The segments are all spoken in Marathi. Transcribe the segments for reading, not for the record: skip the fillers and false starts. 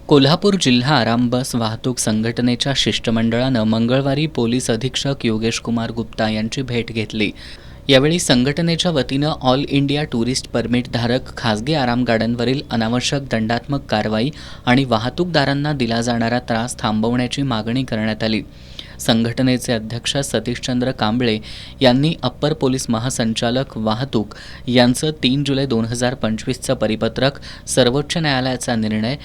कोल्हापूर जिल्हा आराम बस वाहतूक संघटनेच्या शिष्टमंडळानं मंगळवारी पोलीस अधीक्षक योगेश कुमार गुप्ता यांची भेट घेतली. यावेळी संघटनेच्या वतीनं ऑल इंडिया टुरिस्ट परमिट धारक खासगी आराम गाड्यांवरील अनावश्यक दंडात्मक कारवाई आणि वाहतूकदारांना दिला जाणारा त्रास थांबवण्याची मागणी करण्यात आली. संघटनेचे अध्यक्ष सतीशचंद्र कांबळे यांनी अप्पर पोलीस महासंचालक वाहतूक यांचं 3 जुलै 2025चं परिपत्रक, सर्वोच्च न्यायालयाचा निर्णय,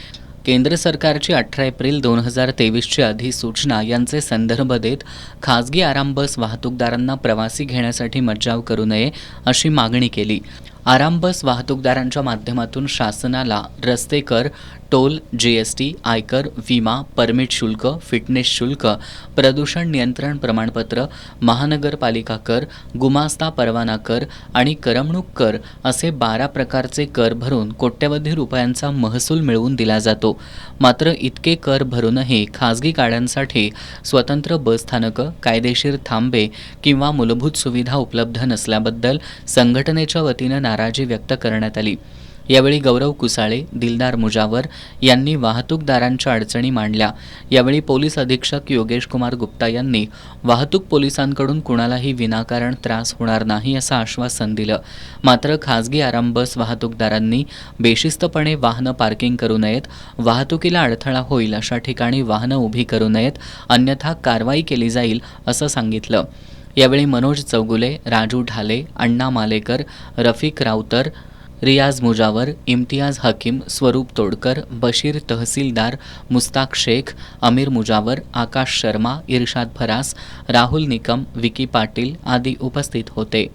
केंद्र सरकारची 18 एप्रिल 2023ची अधिसूचना यांचे संदर्भ देत खासगी आराम बस वाहतूकदारांना प्रवासी घेण्यासाठी मज्जाव करू नये अशी मागणी केली. आराम बस वाहतूकदारांच्या माध्यमातून शासनाला रस्ते कर, टोल, जीएसटी, आयकर, विमा, परमिट शुल्क, फिटनेस शुल्क, प्रदूषण नियंत्रण प्रमाणपत्र, महानगरपालिका कर, गुमास्ता परवाना कर आणि करमणूक कर असे 12 प्रकारचे कर भरून कोट्यवधी रुपयांचा महसूल मिळवून दिला जातो. मात्र इतके कर भरूनही खासगी गाड्यांसाठी स्वतंत्र बसस्थानकं, कायदेशीर थांबे किंवा मूलभूत सुविधा उपलब्ध नसल्याबद्दल संघटनेच्या वतीनं नाराजी व्यक्त करण्यात आली. यावेळी गौरव कुसाळे, दिलदार मुजावर यांनी वाहतूकदारांच्या अडचणी मांडल्या. यावेळी पोलीस अधीक्षक योगेश कुमार गुप्ता यांनी वाहतूक पोलिसांकडून कुणालाही विनाकारण त्रास होणार नाही असं आश्वासन दिलं. मात्र खासगी आराम बस वाहतूकदारांनी बेशिस्तपणे वाहनं पार्किंग करू नयेत, वाहतुकीला अडथळा होईल अशा ठिकाणी वाहनं उभी करू नयेत, अन्यथा कारवाई केली जाईल असं सांगितलं. यावेळी मनोज चौगुले, राजू ढाले, अण्णा मालेकर, रफिक राऊतर, रियाज मुजावर, इम्तियाज हकीम, स्वरूप तोडकर, बशीर तहसीलदार, मुस्ताक शेख, अमीर मुजावर, आकाश शर्मा, इर्शाद फरास, राहुल निकम, विकी पाटील आदी उपस्थित होते.